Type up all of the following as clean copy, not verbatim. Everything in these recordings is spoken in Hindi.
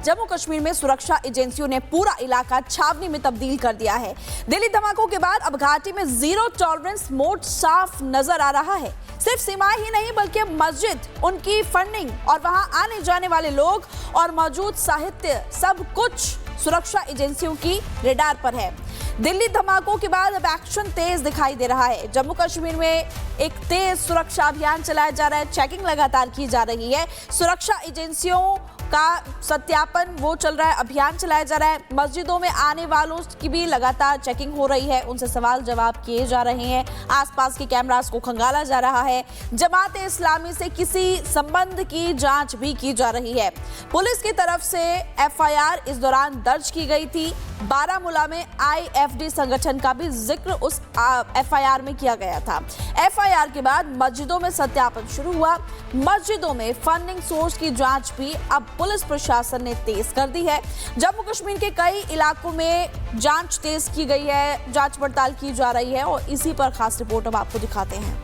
जम्मू कश्मीर में सुरक्षा एजेंसियों ने पूरा इलाका छावनी में तब्दील कर दिया है। दिल्ली धमाकों के बाद अब घाटी में जीरो टॉलरेंस मोड साफ नजर आ रहा है। सिर्फ सीमाएं ही नहीं बल्कि मस्जिद, उनकी फंडिंग और वहां आने जाने वाले लोग और मौजूद साहित्य, सब कुछ सुरक्षा एजेंसियों की रेडार पर है। दिल्ली धमाकों के बाद अब एक्शन तेज दिखाई दे रहा है। जम्मू कश्मीर में एक तेज सुरक्षा अभियान चलाया जा रहा है, चेकिंग लगातार की जा रही है। सुरक्षा एजेंसियों का सत्यापन वो चल रहा है, अभियान चलाया जा रहा है। मस्जिदों में आने वालों की भी लगातार चेकिंग हो रही है, उनसे सवाल जवाब किए जा रहे हैं। आसपास के कैमरास को खंगाला जा रहा है। जमाते इस्लामी से किसी संबंध की जांच भी की जा रही है। पुलिस की तरफ से एफआईआर इस दौरान दर्ज की गई थी। बारामूला में आईएफडी संगठन का भी जिक्र उस एफआईआर में किया गया था। एफआईआर के बाद मस्जिदों में सत्यापन शुरू हुआ। मस्जिदों में फंडिंग सोर्स की जांच भी अब पुलिस प्रशासन ने तेज कर दी है। जम्मू कश्मीर के कई इलाकों में जांच तेज की गई है, जांच पड़ताल की जा रही है और इसी पर खास रिपोर्ट हम आपको दिखाते हैं।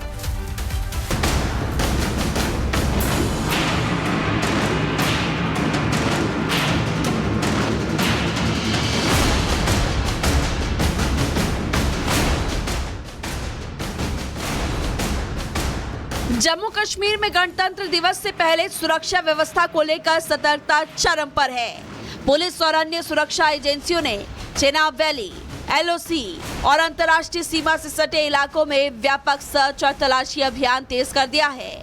जम्मू कश्मीर में गणतंत्र दिवस से पहले सुरक्षा व्यवस्था को लेकर सतर्कता चरम पर है। पुलिस और अन्य सुरक्षा एजेंसियों ने चेनाब वैली, एलओसी और अंतर्राष्ट्रीय सीमा से सटे इलाकों में व्यापक सर्च और तलाशी अभियान तेज कर दिया है।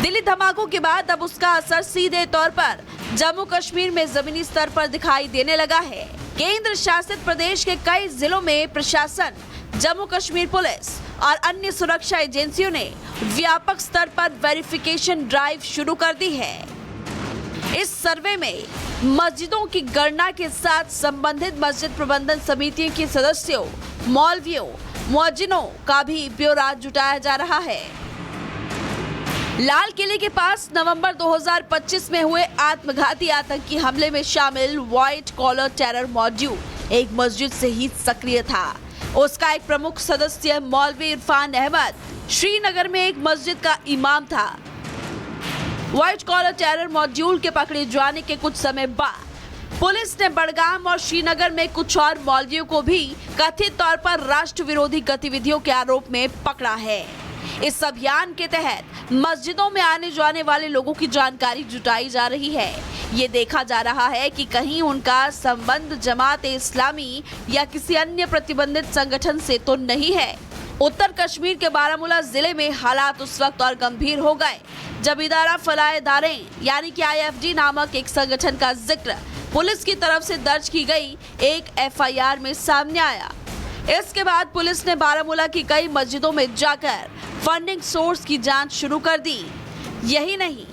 दिल्ली धमाकों के बाद अब उसका असर सीधे तौर पर जम्मू कश्मीर में जमीनी स्तर पर दिखाई देने लगा है। केंद्र शासित प्रदेश के कई जिलों में प्रशासन, जम्मू कश्मीर पुलिस और अन्य सुरक्षा एजेंसियों ने व्यापक स्तर पर वेरिफिकेशन ड्राइव शुरू कर दी है। इस सर्वे में मस्जिदों की गणना के साथ संबंधित मस्जिद प्रबंधन समितियों के सदस्यों, मौलवियों, मुअज्जिनों का भी ब्यौरा जुटाया जा रहा है। लाल किले के पास नवंबर 2025 में हुए आत्मघाती आतंकी हमले में शामिल व्हाइट कॉलर टेरर मॉड्यूल एक मस्जिद से ही सक्रिय था। उसका एक प्रमुख सदस्य मौलवी इरफान अहमद श्रीनगर में एक मस्जिद का इमाम था। व्हाइट कॉलर टेरर मॉड्यूल के पकड़े जाने के कुछ समय बाद पुलिस ने बड़गाम और श्रीनगर में कुछ और मौलवियों को भी कथित तौर पर राष्ट्र विरोधी गतिविधियों के आरोप में पकड़ा है। इस अभियान के तहत मस्जिदों में आने जाने वाले लोगों की जानकारी जुटाई जा रही है। ये देखा जा रहा है कि कहीं उनका संबंध जमाते इस्लामी या किसी अन्य प्रतिबंधित संगठन से तो नहीं है। उत्तर कश्मीर के बारामूला जिले में हालात उस वक्त और गंभीर हो गए जब इदारा फलाए दारें यानी कि आईएफडी नामक एक संगठन का जिक्र पुलिस की तरफ से दर्ज की गई एक एफआईआर में सामने आया। इसके बाद पुलिस ने बारामूला की कई मस्जिदों में जाकर फंडिंग सोर्स की जांच शुरू कर दी। यही नहीं,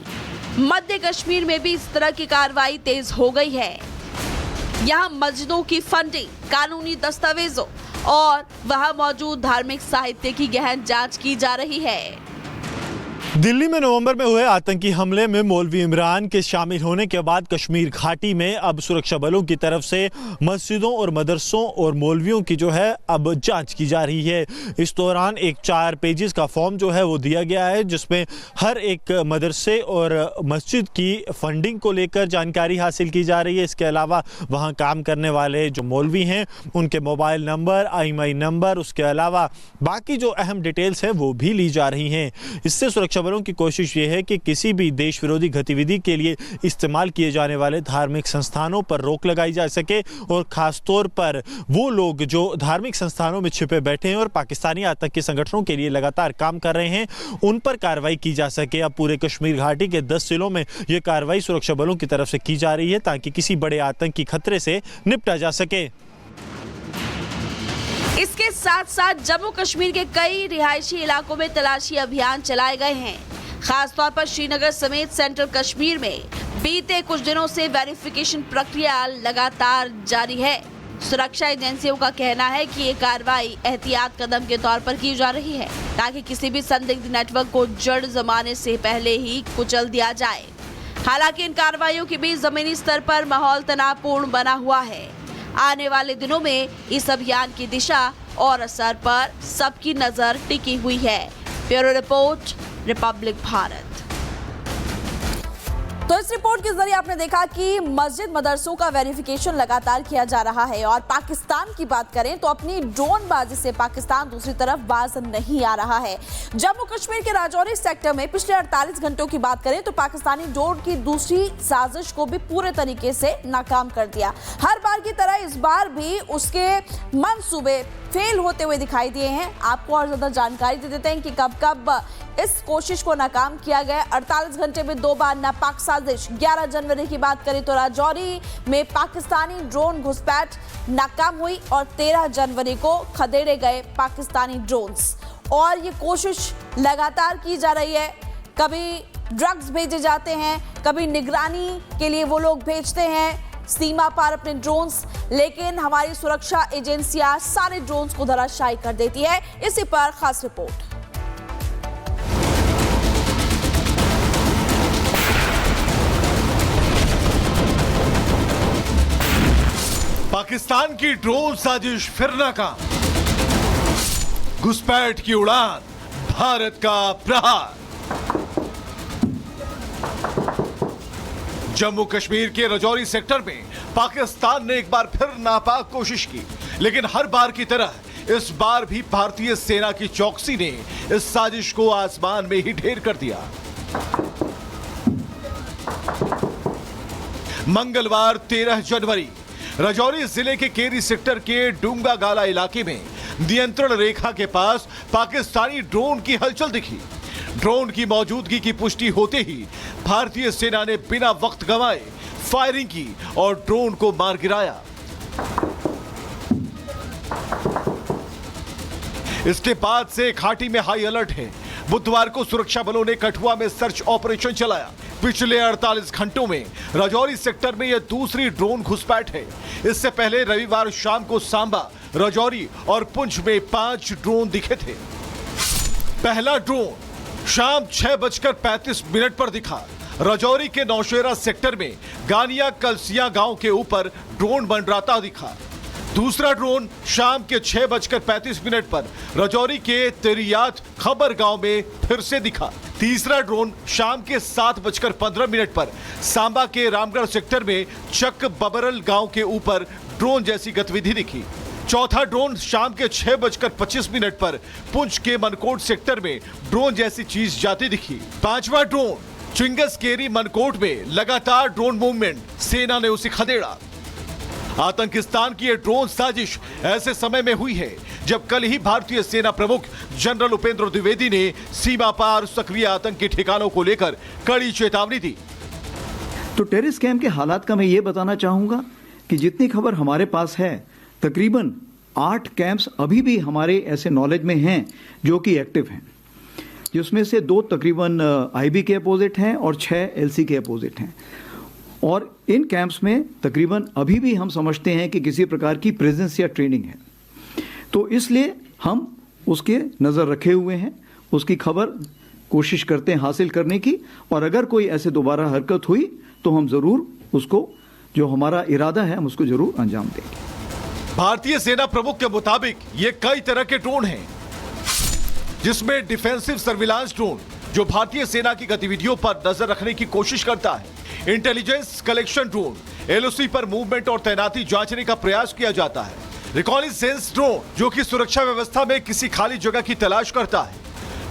मध्य कश्मीर में भी इस तरह की कार्रवाई तेज हो गई है। यहाँ मस्जिदों की फंडिंग, कानूनी दस्तावेजों और वहाँ मौजूद धार्मिक साहित्य की गहन जांच की जा रही है। दिल्ली में नवंबर में हुए आतंकी हमले में मौलवी इमरान के शामिल होने के बाद कश्मीर घाटी में अब सुरक्षा बलों की तरफ से मस्जिदों और मदरसों और मौलवियों की जो है अब जांच की जा रही है। इस दौरान एक 4 पेजेस का फॉर्म जो है वो दिया गया है जिसमें हर एक मदरसे और मस्जिद की फंडिंग को लेकर जानकारी हासिल की जा रही है। इसके अलावा वहाँ काम करने वाले जो मौलवी हैं उनके मोबाइल नंबर, IMEI नंबर, उसके अलावा बाकी जो अहम डिटेल्स हैं वो भी ली जा रही हैं। इससे सुरक्षा बलों की कोशिश ये है कि किसी भी देश विरोधी गतिविधि के लिए इस्तेमाल किए जाने वाले धार्मिक संस्थानों पर रोक लगाई जा सके और खास तौर पर वो लोग जो धार्मिक संस्थानों में छिपे बैठे हैं और पाकिस्तानी आतंकी संगठनों के लिए लगातार काम कर रहे हैं उन पर कार्रवाई की जा सके। अब पूरे कश्मीर घाटी के 10 जिलों में ये कार्रवाई सुरक्षा बलों की तरफ से की जा रही है ताकि किसी बड़े आतंकी खतरे से निपटा जा सके। इसके साथ साथ जम्मू कश्मीर के कई रिहायशी इलाकों में तलाशी अभियान चलाए गए हैं। खासतौर पर श्रीनगर समेत सेंट्रल कश्मीर में बीते कुछ दिनों से वेरिफिकेशन प्रक्रिया लगातार जारी है। सुरक्षा एजेंसियों का कहना है कि ये कार्रवाई एहतियात कदम के तौर पर की जा रही है ताकि किसी भी संदिग्ध नेटवर्क को जड़ जमाने से पहले ही कुचल दिया जाए। हालांकि इन कार्रवाइयों के बीच जमीनी स्तर पर माहौल तनावपूर्ण बना हुआ है। आने वाले दिनों में इस अभियान की दिशा और असर पर सबकी नजर टिकी हुई है। Bureau report, Republic Bharat. तो इस रिपोर्ट के जरिए आपने देखा कि मस्जिद मदरसों का वेरिफिकेशन लगातार किया जा रहा है। और पाकिस्तान की बात करें तो अपनी ड्रोनबाजी से पाकिस्तान दूसरी तरफ बाज नहीं आ रहा है। जम्मू कश्मीर के राजौरी सेक्टर में पिछले 48 घंटों की बात करें तो पाकिस्तानी ड्रोन की दूसरी साजिश को भी पूरे तरीके से नाकाम कर दिया। हर बार की तरह इस बार भी उसके मंसूबे फेल होते हुए दिखाई दिए हैं। आपको और ज्यादा जानकारी दे देते हैं कि कब कब इस कोशिश को नाकाम किया गया। 48 घंटे में 2 बार नापाक साजिश। 11 जनवरी की बात करें तो राजौरी में पाकिस्तानी ड्रोन घुसपैठ नाकाम हुई और 13 जनवरी को खदेड़े गए पाकिस्तानी ड्रोन्स। और ये कोशिश लगातार की जा रही है। कभी ड्रग्स भेजे जाते हैं, कभी निगरानी के लिए वो लोग भेजते हैं सीमा पार अपने ड्रोन्स, लेकिन हमारी सुरक्षा एजेंसियां सारे ड्रोन्स को धराशायी कर देती है। इसी पर खास रिपोर्ट। पाकिस्तान की ड्रोन साजिश फिर नाकाम, घुसपैठ की उड़ान, भारत का प्रहार। जम्मू कश्मीर के राजौरी सेक्टर में पाकिस्तान ने एक बार फिर नापाक कोशिश की, लेकिन हर बार की तरह इस बार भी भारतीय सेना की चौकसी ने इस साजिश को आसमान में ही ढेर कर दिया। मंगलवार 13 जनवरी राजौरी जिले के केरी सेक्टर के डूंगा गाला इलाके में नियंत्रण रेखा के पास पाकिस्तानी ड्रोन की हलचल दिखी। ड्रोन की मौजूदगी की पुष्टि होते ही भारतीय सेना ने बिना वक्त गंवाए फायरिंग की और ड्रोन को मार गिराया। इसके बाद से घाटी में हाई अलर्ट है। बुधवार को सुरक्षा बलों ने कठुआ में सर्च ऑपरेशन चलाया। पिछले 48 घंटों में राजौरी सेक्टर में यह दूसरी ड्रोन घुसपैठ है। इससे पहले रविवार शाम को सांबा, राजौरी और पुंछ में 5 ड्रोन दिखे थे। पहला ड्रोन शाम 6:35 पर दिखा। राजौरी के नौशेरा सेक्टर में गानिया कलसिया गांव के ऊपर ड्रोन मंडराता दिखा। दूसरा ड्रोन शाम के 6:35 पर राजौरी के तेरियात खबर गांव में फिर से दिखा। तीसरा ड्रोन शाम के 7:15 पर सांबा के रामगढ़ सेक्टर में चक बबरल गांव के ऊपर ड्रोन जैसी गतिविधि दिखी। चौथा ड्रोन शाम के 6:25 पर पुंछ के मनकोट सेक्टर में ड्रोन जैसी चीज जाती दिखी। पांचवा ड्रोन चिंगस केरी मनकोट में लगातार ड्रोन मूवमेंट, सेना ने उसे खदेड़ा। आतंकिस्तान की यह ड्रोन साजिश ऐसे समय में हुई है जब कल ही भारतीय सेना प्रमुख जनरल उपेंद्र द्विवेदी ने सीमा पार सक्रिय आतंकी ठिकानों को लेकर कड़ी चेतावनी दी। तो टेरर स्कैम के हालात का मैं ये बताना चाहूंगा कि जितनी खबर हमारे पास है, तकरीबन 8 कैंप्स अभी भी हमारे ऐसे नॉलेज में हैं जो कि एक्टिव हैं, जिसमें से 2 तकरीबन आईबी के अपोजिट हैं और 6 एलसी के अपोजिट हैं। और इन कैंप्स में तकरीबन अभी भी हम समझते हैं कि किसी प्रकार की प्रेजेंस या ट्रेनिंग है। तो इसलिए हम उसके नज़र रखे हुए हैं, उसकी खबर कोशिश करते हैं हासिल करने की, और अगर कोई ऐसे दोबारा हरकत हुई तो हम ज़रूर उसको, जो हमारा इरादा है, हम उसको ज़रूर अंजाम देंगे। भारतीय सेना प्रमुख के मुताबिक ये कई तरह के ड्रोन हैं, जिसमें डिफेंसिव सर्विलांस ड्रोन जो भारतीय सेना की गतिविधियों पर नजर रखने की कोशिश करता है, इंटेलिजेंस कलेक्शन ड्रोन, एलओसी पर मूवमेंट और तैनाती जांचने का प्रयास किया जाता है, रिकॉनिसेंस ड्रोन जो कि सुरक्षा व्यवस्था में किसी खाली जगह की तलाश करता है,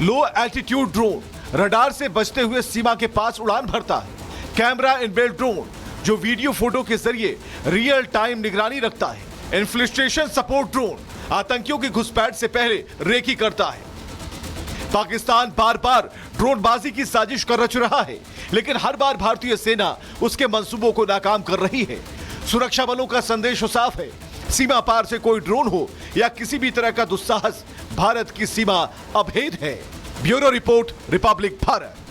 लो एल्टीट्यूड ड्रोन रडार से बचते हुए सीमा के पास उड़ान भरता है, कैमरा इनबिल्ट ड्रोन जो वीडियो फोटो के जरिए रियल टाइम निगरानी रखता है, इन्फ्लिस्ट्रेशन सपोर्ट ड्रोन आतंकियों की घुसपैठ से पहले रेकी करता है। पाकिस्तान बार बार ड्रोनबाजी की साजिश कर रच रहा है, लेकिन हर बार भारतीय सेना उसके मंसूबों को नाकाम कर रही है। सुरक्षा बलों का संदेश साफ है, सीमा पार से कोई ड्रोन हो या किसी भी तरह का दुस्साहस, भारत की सीमा अभेद है। Bureau report, Republic Bharat.